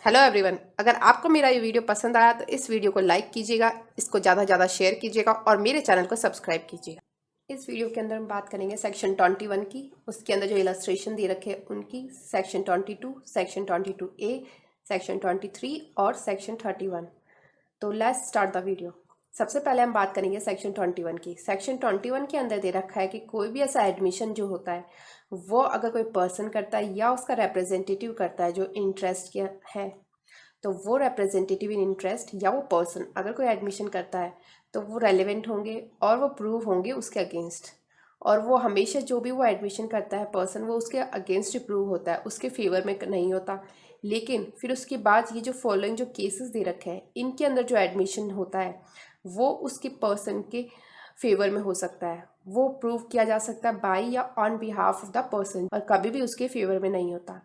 Hello everyone, अगर आपको मेरा ये वीडियो पसंद आया तो इस वीडियो को लाइक कीजिएगा, इसको ज़्यादा से ज़्यादा शेयर कीजिएगा और मेरे चैनल को सब्सक्राइब कीजिएगा। इस वीडियो के अंदर हम बात करेंगे सेक्शन 21 की। उसके अंदर जो इलस्ट्रेशन दे रखे हैं उनकी, सेक्शन 22, सेक्शन 22A, सेक्शन 23 और सेक्शन 31। तो लेट्स स्टार्ट द वीडियो। सबसे पहले हम बात करेंगे सेक्शन 21 की। सेक्शन 21 के अंदर दे रखा है कि कोई भी ऐसा एडमिशन जो होता है वो अगर कोई पर्सन करता है या उसका रिप्रेजेंटेटिव करता है जो इंटरेस्ट के है, तो वो रिप्रेजेंटेटिव इन इंटरेस्ट या वो पर्सन अगर कोई एडमिशन करता है तो वो रेलिवेंट होंगे और वो प्रूव होंगे उसके अगेंस्ट। और वो हमेशा जो भी वो एडमिशन करता है पर्सन, वो उसके अगेंस्ट प्रूव होता है, उसके फेवर में नहीं होता। लेकिन फिर उसके बाद ये जो फॉलोइंग जो केसेस दे रखे हैं इनके अंदर जो एडमिशन होता है वो उसके पर्सन के फेवर में हो सकता है, वो प्रूव किया जा सकता है बाय या on behalf of the person, और कभी भी उसके फेवर में नहीं होता।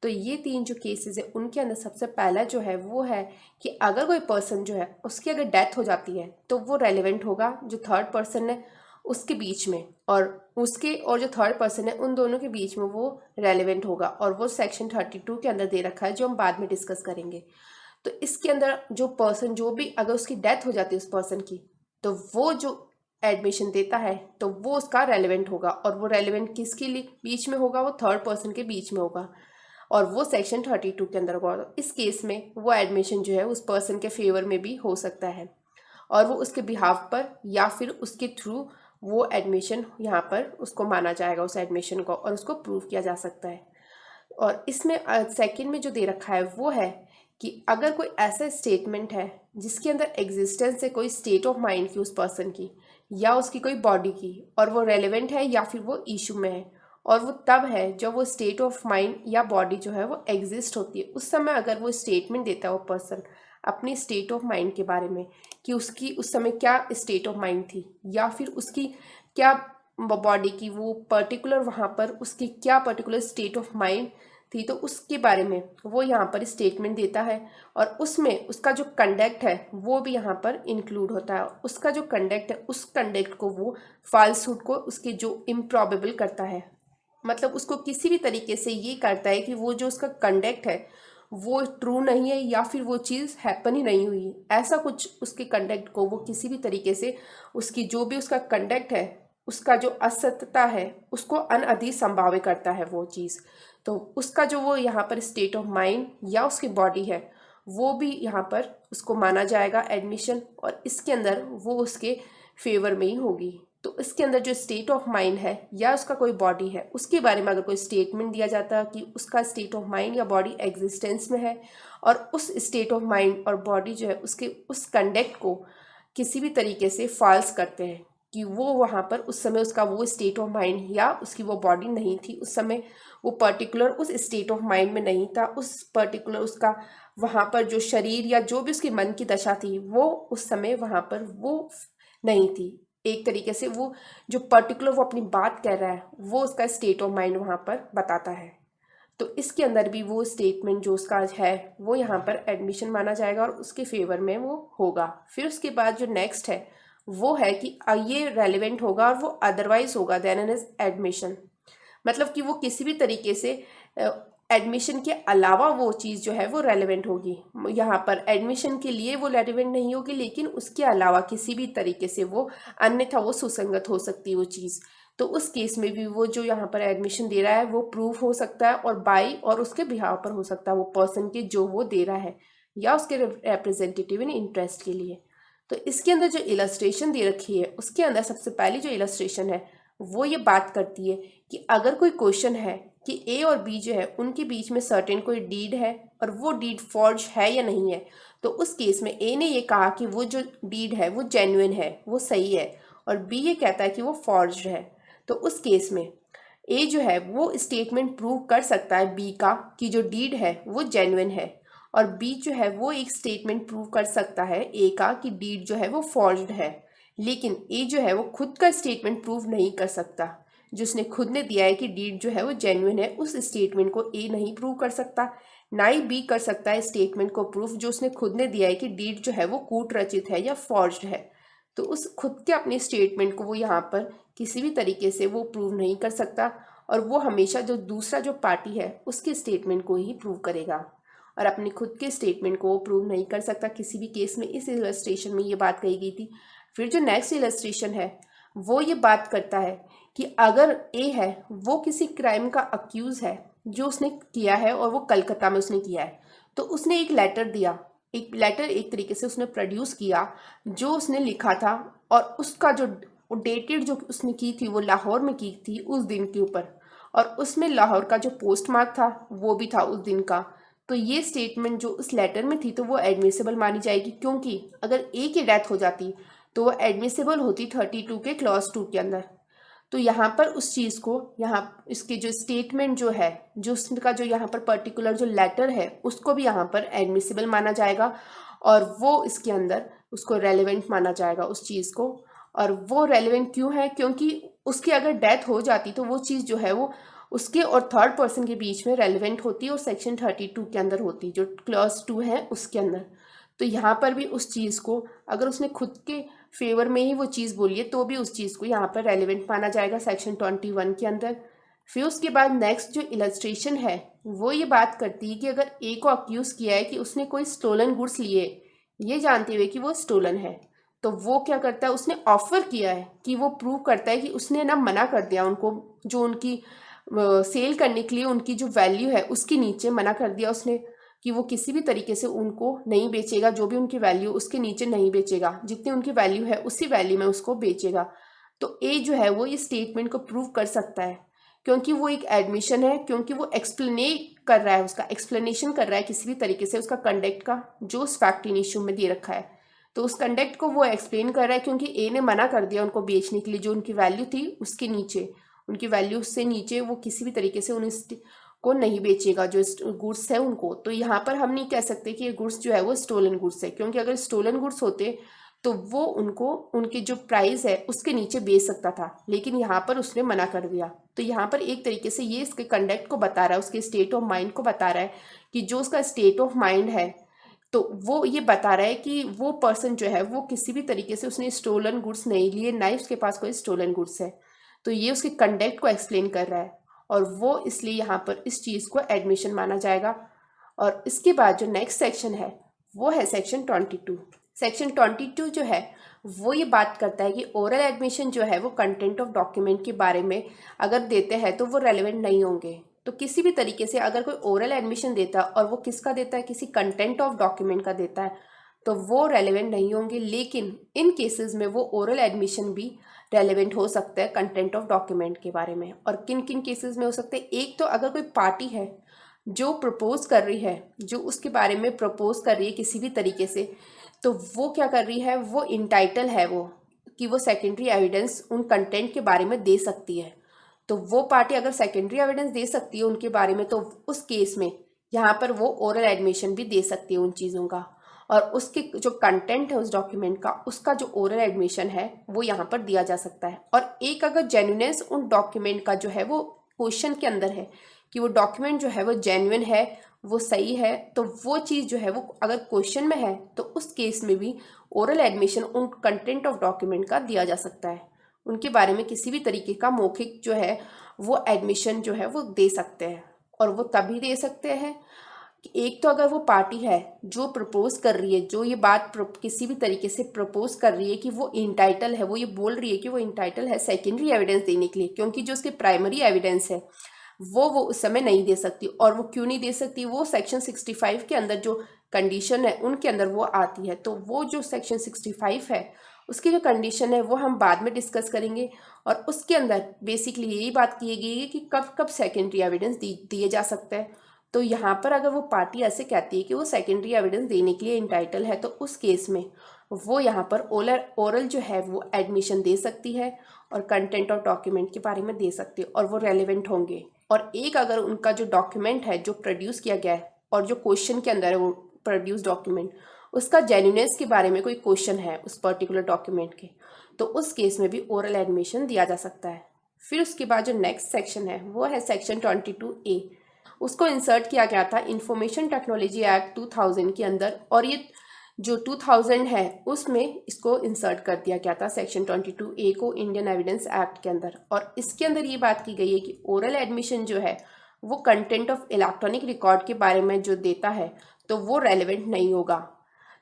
तो ये तीन जो केसेस है उनके अंदर सबसे पहला जो है वो है कि अगर कोई पर्सन जो है उसकी अगर डेथ हो जाती है तो वो रेलिवेंट होगा जो थर्ड पर्सन है उसके बीच में, और उसके और जो थर्ड पर्सन है उन दोनों के बीच में वो रेलिवेंट होगा। और वो सेक्शन 32 के अंदर दे रखा है जो हम बाद में डिस्कस करेंगे। तो इसके अंदर जो पर्सन जो भी अगर उसकी डेथ हो जाती है उस पर्सन की, तो वो जो एडमिशन देता है तो वो उसका रेलिवेंट होगा, और वो रेलिवेंट किसके लिए बीच में होगा, वो थर्ड पर्सन के बीच में होगा, और वो सेक्शन 32 के अंदर होगा। इस केस में वो एडमिशन जो है उस पर्सन के फेवर में भी हो सकता है, और वो उसके बिहाफ पर या फिर उसके थ्रू वो एडमिशन यहाँ पर उसको माना जाएगा उस एडमिशन को, और उसको प्रूव किया जा सकता है। और इसमें सेकंड में जो दे रखा है वो है कि अगर कोई ऐसा स्टेटमेंट है जिसके अंदर एग्जिस्टेंस है कोई स्टेट ऑफ माइंड की उस पर्सन की या उसकी कोई बॉडी की, और वो रेलेवेंट है या फिर वो इशू में है, और वो तब है जब वो स्टेट ऑफ माइंड या बॉडी जो है वो एग्जिस्ट होती है, उस समय अगर वो स्टेटमेंट देता है वो पर्सन अपनी स्टेट ऑफ माइंड के बारे में कि उसकी उस समय क्या स्टेट ऑफ माइंड थी, या फिर उसकी क्या बॉडी की वो पर्टिकुलर वहाँ पर उसकी क्या पर्टिकुलर स्टेट ऑफ माइंड थी, तो उसके बारे में वो यहाँ पर स्टेटमेंट देता है। और उसमें उसका जो कंडक्ट है वो भी यहाँ पर इंक्लूड होता है। उसका जो कंडक्ट है उस कंडक्ट को वो फाल्सूट को उसके जो इम्प्रॉबेबल करता है, मतलब उसको किसी भी तरीके से ये करता है कि वो जो उसका कंडक्ट है वो ट्रू नहीं है या फिर वो चीज़ हैपन ही नहीं हुई, ऐसा कुछ उसके कंडक्ट को वो किसी भी तरीके से उसकी जो भी उसका कंडक्ट है उसका जो असत्यता है उसको अनअधि संभाव्य करता है वो चीज़। तो उसका जो वो यहाँ पर स्टेट ऑफ माइंड या उसकी बॉडी है वो भी यहाँ पर उसको माना जाएगा एडमिशन, और इसके अंदर वो उसके फेवर में ही होगी। तो इसके अंदर जो स्टेट ऑफ माइंड है या उसका कोई बॉडी है उसके बारे में अगर कोई स्टेटमेंट दिया जाता है कि उसका स्टेट ऑफ माइंड या बॉडी एग्जिस्टेंस में है, और उस स्टेट ऑफ माइंड और बॉडी जो है उसके उस कंडक्ट को किसी भी तरीके से फॉल्स करते हैं कि वो वहाँ पर उस समय उसका वो स्टेट ऑफ माइंड या उसकी वो बॉडी नहीं थी, उस समय वो पर्टिकुलर उस स्टेट ऑफ माइंड में नहीं था, उस पर्टिकुलर उसका वहाँ पर जो शरीर या जो भी उसके मन की दशा थी वो उस समय वहाँ पर वो नहीं थी। एक तरीके से वो जो पर्टिकुलर वो अपनी बात कह रहा है वो उसका स्टेट ऑफ माइंड वहाँ पर बताता है। तो इसके अंदर भी वो स्टेटमेंट जो उसका है वो यहाँ पर एडमिशन माना जाएगा और उसके फेवर में वो होगा। फिर उसके बाद जो नेक्स्ट है वो है कि ये रेलिवेंट होगा और वो अदरवाइज होगा देन एन इज एडमिशन, मतलब कि वो किसी भी तरीके से एडमिशन के अलावा वो चीज़ जो है वो रेलिवेंट होगी। यहाँ पर एडमिशन के लिए वो रेलिवेंट नहीं होगी, लेकिन उसके अलावा किसी भी तरीके से वो अन्यथा वो सुसंगत हो सकती है वो चीज़। तो उस केस में भी वो जो यहाँ पर एडमिशन दे रहा है वो प्रूफ हो सकता है और बाई और उसके बिहाव पर हो सकता है वो पर्सन के जो वो दे रहा है या उसके रिप्रेजेंटेटिव इन इंटरेस्ट के लिए। तो इसके अंदर जो इलस्ट्रेशन दे रखी है उसके अंदर सबसे पहली जो इलस्ट्रेशन है वो ये बात करती है कि अगर कोई क्वेश्चन है कि ए और बी जो है उनके बीच में सर्टेन कोई डीड है और वो डीड फॉर्ज है या नहीं है, तो उस केस में ए ने ये कहा कि वो जो डीड है वो जेन्युइन है, वो सही है, और बी ये कहता है कि वो फॉर्ज्ड है। तो उस केस में ए जो है वो स्टेटमेंट प्रूव कर सकता है बी का कि जो डीड है वो जेन्युइन है, और बी जो है वो एक स्टेटमेंट प्रूव कर सकता है ए का कि डीड जो है वो फॉर्ज्ड है। लेकिन ए जो है वो खुद का स्टेटमेंट प्रूव नहीं कर सकता, जो उसने खुद ने दिया है कि डीड जो है वो जेन्युइन है उस स्टेटमेंट को ए नहीं प्रूव कर सकता, ना ही बी कर सकता है स्टेटमेंट को प्रूफ जो उसने खुद ने दिया है कि डीड जो है वो कूट रचित है या फॉर्ज्ड है। तो उस खुद के अपने स्टेटमेंट को वो यहाँ पर किसी भी तरीके से वो प्रूव नहीं कर सकता, और वो हमेशा जो दूसरा जो पार्टी है उसके स्टेटमेंट को ही प्रूव करेगा। और अपनी खुद के स्टेटमेंट को प्रूव नहीं कर सकता किसी भी केस में। इस इलस्ट्रेशन में ये बात कही गई थी। फिर जो नेक्स्ट इलस्ट्रेशन है वो ये बात करता है कि अगर ए है वो किसी क्राइम का अक्यूज है जो उसने किया है और वो कलकत्ता में उसने किया है, तो उसने एक लेटर दिया, एक लेटर एक तरीके से उसने प्रोड्यूस किया जो उसने लिखा था, और उसका जो डेटेड जो उसने की थी वो लाहौर में की थी उस दिन के ऊपर, और उसमें लाहौर का जो पोस्ट मार्क था वो भी था उस दिन का। तो ये स्टेटमेंट जो उस लेटर में थी तो वो एडमिसिबल मानी जाएगी, क्योंकि अगर ए की डेथ हो जाती तो वो एडमिसिबल होती 32 के क्लॉज 2 के अंदर। तो यहाँ पर उस चीज़ को, यहाँ इसके जो स्टेटमेंट जो है, जो उसका जो यहाँ पर पर्टिकुलर जो लेटर है उसको भी यहाँ पर एडमिसिबल माना जाएगा, और वो इसके अंदर उसको रेलेवेंट माना जाएगा उस चीज़ को। और वो रेलेवेंट क्यों है? क्योंकि उसकी अगर डेथ हो जाती तो वो चीज़ जो है वो उसके और थर्ड पर्सन के बीच में रेलेवेंट होती और सेक्शन 32 के अंदर होती, जो क्लॉज 2 है उसके अंदर। तो यहाँ पर भी उस चीज़ को अगर उसने खुद के फेवर में ही वो चीज़ बोली है तो भी उस चीज़ को यहाँ पर रेलिवेंट माना जाएगा सेक्शन 21 के अंदर। फिर उसके बाद नेक्स्ट जो इलस्ट्रेशन है वो ये बात करती है कि अगर ए को अक्यूज़ किया है कि उसने कोई स्टोलन गुड्स लिए, ये जानते हुए कि वो स्टोलन है, तो वो क्या करता है, उसने ऑफर किया है कि वो प्रूव करता है कि उसने ना मना कर दिया उनको, जो उनकी सेल करने के लिए उनकी जो वैल्यू है उसके नीचे मना कर दिया उसने कि वो किसी भी तरीके से उनको नहीं बेचेगा, जो भी उनकी वैल्यू उसके नीचे नहीं बेचेगा, जितनी उनकी वैल्यू है उसी वैल्यू में उसको बेचेगा। तो ए जो है वो इस स्टेटमेंट को प्रूव कर सकता है, क्योंकि वो एक एडमिशन है, क्योंकि वो एक्सप्लेनेट कर रहा है, उसका एक्सप्लेनेशन कर रहा है किसी भी तरीके से उसका कंडक्ट का जो उस फैक्ट इन इश्यू में दे रखा है। तो उस कंडक्ट को वो एक्सप्लेन कर रहा है, क्योंकि ए ने मना कर दिया उनको बेचने के लिए, जो उनकी वैल्यू थी उसके नीचे, उनकी वैल्यू से नीचे वो किसी भी तरीके से उन को नहीं बेचेगा जो गुड्स है उनको। तो यहाँ पर हम नहीं कह सकते कि ये गुड्स जो है वो स्टोलन गुड्स है, क्योंकि अगर स्टोलन गुड्स होते तो वो उनको उनकी जो प्राइस है उसके नीचे बेच सकता था, लेकिन यहाँ पर उसने मना कर दिया। तो यहाँ पर एक तरीके से ये इसके कंडक्ट को बता रहा है, उसके स्टेट ऑफ माइंड को बता रहा है कि जो उसका स्टेट ऑफ माइंड है, तो वो ये बता रहा है कि वो पर्सन जो है वो किसी भी तरीके से उसने स्टोलन गुड्स नहीं लिए, ना ही उसके पास कोई स्टोलन गुड्स है। तो ये उसके कंडक्ट को एक्सप्लेन कर रहा है, और वो इसलिए यहाँ पर इस चीज़ को एडमिशन माना जाएगा। और इसके बाद जो नेक्स्ट सेक्शन है वो है सेक्शन 22। सेक्शन 22 जो है वो ये बात करता है कि ओरल एडमिशन जो है वो कंटेंट ऑफ डॉक्यूमेंट के बारे में अगर देते हैं तो वो रेलेवेंट नहीं होंगे। तो किसी भी तरीके से अगर कोई ओरल एडमिशन देता है और वो किसका देता है, किसी कंटेंट ऑफ डॉक्यूमेंट का देता है, तो वो रेलेवेंट नहीं होंगे। लेकिन इन केसेस में वो ओरल एडमिशन भी रेलेवेंट हो सकता है कंटेंट ऑफ डॉक्यूमेंट के बारे में। और किन किन केसेस में हो सकते हैं? एक तो अगर कोई पार्टी है जो प्रपोज कर रही है, जो उसके बारे में प्रपोज कर रही है किसी भी तरीके से, तो वो क्या कर रही है, वो इंटाइटल है वो कि वो सेकेंडरी एविडेंस उन कंटेंट के बारे में दे सकती है। तो वो पार्टी अगर सेकेंडरी एविडेंस दे सकती है उनके बारे में, तो उस केस में यहाँ पर वो ओरल एडमिशन भी दे सकती है उन चीज़ों का, और उसके जो कंटेंट है उस डॉक्यूमेंट का, उसका जो ओरल एडमिशन है वो यहाँ पर दिया जा सकता है। और एक अगर जेन्युइनेंस उन डॉक्यूमेंट का जो है वो क्वेश्चन के अंदर है कि वो डॉक्यूमेंट जो है वो जेन्युइन है, वो सही है, तो वो चीज़ जो है वो अगर क्वेश्चन में है तो उस केस में भी ओरल एडमिशन उन कंटेंट ऑफ डॉक्यूमेंट का दिया जा सकता है। उनके बारे में किसी भी तरीके का मौखिक जो है वो एडमिशन जो है वो दे सकते हैं। और वो तभी दे सकते हैं कि एक तो अगर वो पार्टी है जो प्रपोज कर रही है, जो ये बात किसी भी तरीके से प्रपोज कर रही है कि वो इंटाइटल है, वो ये बोल रही है कि वो इंटाइटल है सेकेंडरी एविडेंस देने के लिए, क्योंकि जो उसके प्राइमरी एविडेंस है वो उस समय नहीं दे सकती। और वो क्यों नहीं दे सकती? वो सेक्शन 65 के अंदर जो कंडीशन है उनके अंदर वो आती है। तो वो जो सेक्शन 65 है उसकी जो कंडीशन है वो हम बाद में डिस्कस करेंगे, और उसके अंदर बेसिकली यही बात की गई है कि कब कब सेकेंडरी एविडेंस दिए जा सकते हैं। तो यहाँ पर अगर वो पार्टी ऐसे कहती है कि वो सेकेंडरी एविडेंस देने के लिए इंटाइटल है, तो उस केस में वो यहाँ पर ओरल जो है वो एडमिशन दे सकती है और कंटेंट ऑफ डॉक्यूमेंट के बारे में दे सकती है, और वो रेलेवेंट होंगे। और एक अगर उनका जो डॉक्यूमेंट है जो प्रोड्यूस किया गया है और जो क्वेश्चन के अंदर है वो प्रोड्यूस डॉक्यूमेंट, उसका जेन्युइननेस के बारे में कोई क्वेश्चन है उस पर्टिकुलर डॉक्यूमेंट के, तो उस केस में भी ओरल एडमिशन दिया जा सकता है। फिर उसके बाद जो नेक्स्ट सेक्शन है वो है सेक्शन 22A। उसको इंसर्ट किया गया था इंफॉर्मेशन टेक्नोलॉजी एक्ट 2000 के अंदर, और ये जो 2000 है उसमें इसको इंसर्ट कर दिया गया था सेक्शन 22A को इंडियन एविडेंस एक्ट के अंदर। और इसके अंदर ये बात की गई है कि ओरल एडमिशन जो है वो कंटेंट ऑफ इलेक्ट्रॉनिक रिकॉर्ड के बारे में जो देता है तो वो रेलेवेंट नहीं होगा।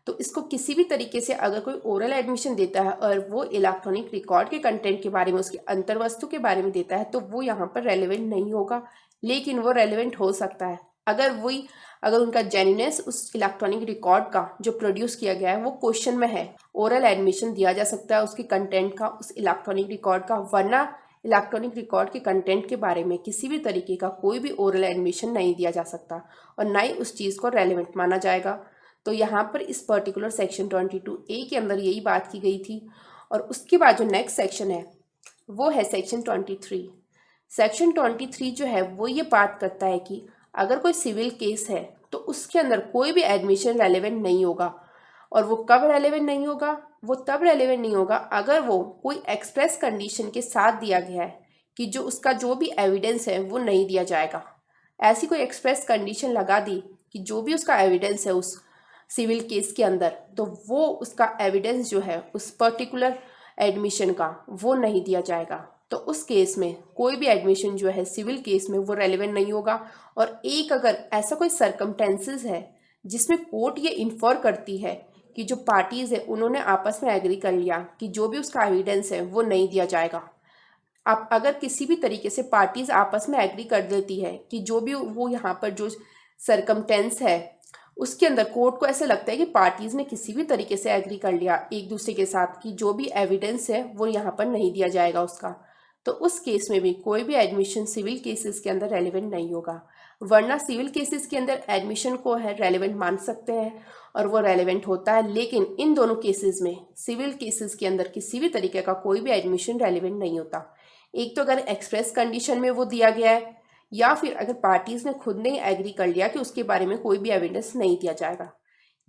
तो इसको किसी भी तरीके से अगर कोई ओरल एडमिशन देता है और वो इलेक्ट्रॉनिक रिकॉर्ड के कंटेंट के बारे में, उसकी अंतर्वस्तु के बारे में देता है तो वो यहाँ पर रेलेवेंट नहीं होगा, लेकिन वो रेलेवेंट हो सकता है अगर उनका जेन्युइननेस उस इलेक्ट्रॉनिक रिकॉर्ड का जो प्रोड्यूस किया गया है वो क्वेश्चन में है। ओरल एडमिशन दिया जा सकता है उसके कंटेंट का, उस इलेक्ट्रॉनिक रिकॉर्ड का, वरना इलेक्ट्रॉनिक रिकॉर्ड के कंटेंट के बारे में किसी भी तरीके का कोई भी ओरल एडमिशन नहीं दिया जा सकता और ना ही उस चीज़ को रेलेवेंट माना जाएगा। तो यहाँ पर इस पर्टिकुलर सेक्शन 22A के अंदर यही बात की गई थी। और उसके बाद जो नेक्स्ट सेक्शन है वो है सेक्शन 23। सेक्शन 23 जो है वो ये बात करता है कि अगर कोई सिविल केस है तो उसके अंदर कोई भी एडमिशन रेलेवेंट नहीं होगा। और वो कब रेलेवेंट नहीं होगा? वो तब रेलेवेंट नहीं होगा अगर वो कोई एक्सप्रेस कंडीशन के साथ दिया गया है कि जो उसका जो भी एविडेंस है वो नहीं दिया जाएगा। ऐसी कोई एक्सप्रेस कंडीशन लगा दी कि जो भी उसका एविडेंस है उस सिविल केस के अंदर, तो वो उसका एविडेंस जो है उस पर्टिकुलर एडमिशन का वो नहीं दिया जाएगा। तो उस केस में कोई भी एडमिशन जो है सिविल केस में वो रेलेवेंट नहीं होगा। और एक अगर ऐसा कोई सर्कमटेंसेस है जिसमें कोर्ट ये इन्फर करती है कि जो पार्टीज है उन्होंने आपस में एग्री कर लिया कि जो भी उसका एविडेंस है वो नहीं दिया जाएगा। आप अगर किसी भी तरीके से पार्टीज आपस में एग्री कर देती है कि जो भी वो यहाँ पर जो सरकमटेंस है उसके अंदर कोर्ट को ऐसे लगता है कि पार्टीज ने किसी भी तरीके से एग्री कर लिया एक दूसरे के साथ कि जो भी एविडेंस है वो यहाँ पर नहीं दिया जाएगा उसका, तो उस केस में भी कोई भी एडमिशन सिविल केसेस के अंदर रेलेवेंट नहीं होगा। वरना सिविल केसेस के अंदर एडमिशन को है रेलेवेंट मान सकते हैं और वो रेलेवेंट होता है, लेकिन इन दोनों केसेस में सिविल केसेस के अंदर किसी भी तरीके का कोई भी एडमिशन रेलेवेंट नहीं होता। एक तो अगर एक्सप्रेस कंडीशन में वो दिया गया है या फिर अगर पार्टीज ने खुद ने एग्री कर लिया कि उसके बारे में कोई भी एविडेंस नहीं दिया जाएगा,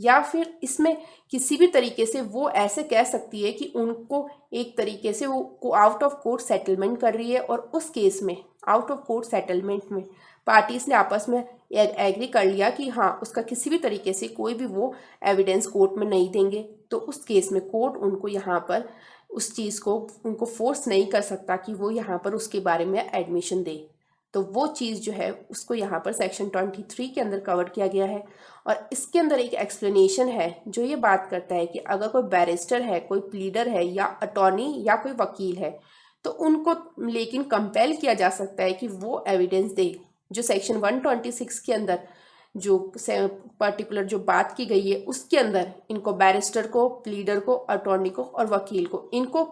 या फिर इसमें किसी भी तरीके से वो ऐसे कह सकती है कि उनको एक तरीके से वो आउट ऑफ कोर्ट सेटलमेंट कर रही है और उस केस में आउट ऑफ कोर्ट सेटलमेंट में पार्टीज ने आपस में एग्री कर लिया कि हाँ उसका किसी भी तरीके से कोई भी वो एविडेंस कोर्ट में नहीं देंगे, तो उस केस में कोर्ट उनको यहाँ पर उस चीज़ को उनको फोर्स नहीं कर सकता कि वो यहाँ पर उसके बारे में एडमिशन दे। तो वो चीज़ जो है उसको यहाँ पर सेक्शन 23 के अंदर कवर किया गया है। और इसके अंदर एक एक्सप्लेनेशन है जो ये बात करता है कि अगर कोई बैरिस्टर है, कोई प्लीडर है या अटॉर्नी या कोई वकील है तो उनको लेकिन कंपेल किया जा सकता है कि वो एविडेंस दे। जो सेक्शन 126 के अंदर जो पर्टिकुलर जो बात की गई है उसके अंदर इनको बैरिस्टर को, प्लीडर को, अटॉर्नी को और वकील को इनको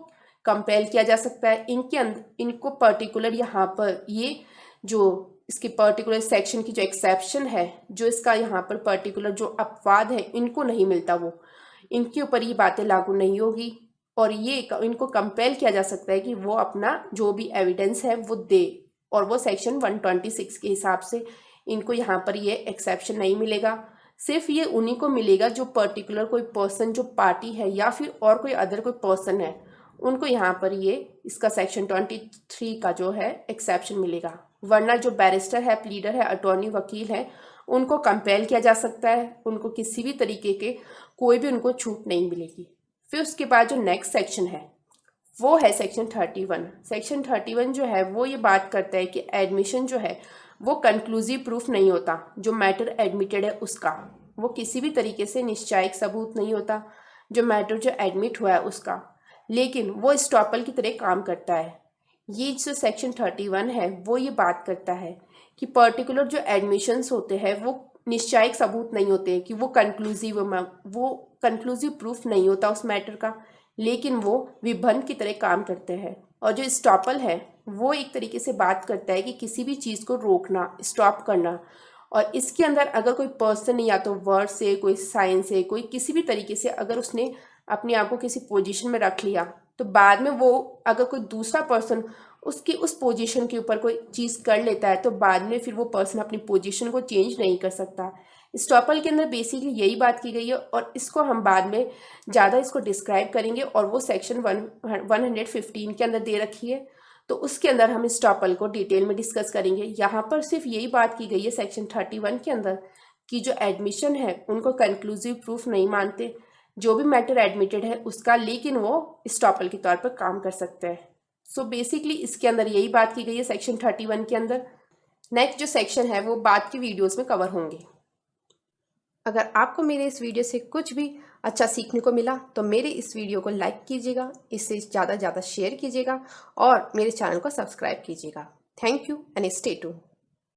कंपेल किया जा सकता है। इनको पर्टिकुलर यहाँ पर ये जो इसके पर्टिकुलर सेक्शन की जो एक्सेप्शन है, जो इसका यहाँ पर पर्टिकुलर जो अपवाद है इनको नहीं मिलता, वो इनके ऊपर ये बातें लागू नहीं होगी और ये इनको कंपेल किया जा सकता है कि वो अपना जो भी एविडेंस है वो दे। और वो सेक्शन 126 के हिसाब से इनको यहाँ पर ये एक्सेप्शन नहीं मिलेगा। सिर्फ ये उन्हीं को मिलेगा जो पर्टिकुलर कोई पर्सन, जो पार्टी है या फिर और कोई अदर कोई पर्सन है, उनको यहाँ पर ये इसका सेक्शन 23 का जो है एक्सेप्शन मिलेगा। वरना जो बैरिस्टर है, प्लीडर है, अटॉर्नी, वकील है, उनको कंपेल किया जा सकता है, उनको किसी भी तरीके के कोई भी उनको छूट नहीं मिलेगी। फिर उसके बाद जो नेक्स्ट सेक्शन है वो है सेक्शन 31। सेक्शन 31 जो है वो ये बात करता है कि एडमिशन जो है वो कंक्लूसिव प्रूफ नहीं होता। जो मैटर एडमिटेड है उसका वो किसी भी तरीके से निश्चायक सबूत नहीं होता, जो मैटर जो एडमिट हुआ है उसका, लेकिन वो स्टॉपल की तरह काम करता है। ये जो सेक्शन 31 है वो ये बात करता है कि पर्टिकुलर जो एडमिशन्स होते हैं वो निश्चायक सबूत नहीं होते कि वो कंक्लूसिव प्रूफ नहीं होता उस मैटर का, लेकिन वो विबंध की तरह काम करते हैं। और जो स्टॉपल है वो एक तरीके से बात करता है कि किसी भी चीज़ को रोकना, स्टॉप करना। और इसके अंदर अगर कोई पर्सन या तो वर्ड से, कोई साइन से, कोई किसी भी तरीके से अगर उसने अपने आप को किसी पोजीशन में रख लिया तो बाद में वो अगर कोई दूसरा पर्सन उसकी उस पोजीशन के ऊपर कोई चीज़ कर लेता है तो बाद में फिर वो पर्सन अपनी पोजीशन को चेंज नहीं कर सकता। स्टॉपल के अंदर बेसिकली यही बात की गई है और इसको हम बाद में ज़्यादा इसको डिस्क्राइब करेंगे और वो सेक्शन 115 के अंदर दे रखी है, तो उसके अंदर हम स्टॉपल को डिटेल में डिस्कस करेंगे। यहाँ पर सिर्फ यही बात की गई है सेक्शन 31 के अंदर कि जो एडमिशन है उनको कंक्लूसिव प्रूफ नहीं मानते, जो भी मैटर एडमिटेड है उसका, लेकिन वो स्टॉपल के तौर पर काम कर सकते हैं। सो बेसिकली इसके अंदर यही बात की गई है सेक्शन 31 के अंदर। नेक्स्ट जो सेक्शन है वो बाद की वीडियोस में कवर होंगे। अगर आपको मेरे इस वीडियो से कुछ भी अच्छा सीखने को मिला तो मेरे इस वीडियो को लाइक कीजिएगा, इससे ज़्यादा शेयर कीजिएगा और मेरे चैनल को सब्सक्राइब कीजिएगा। Thank you and stay tuned.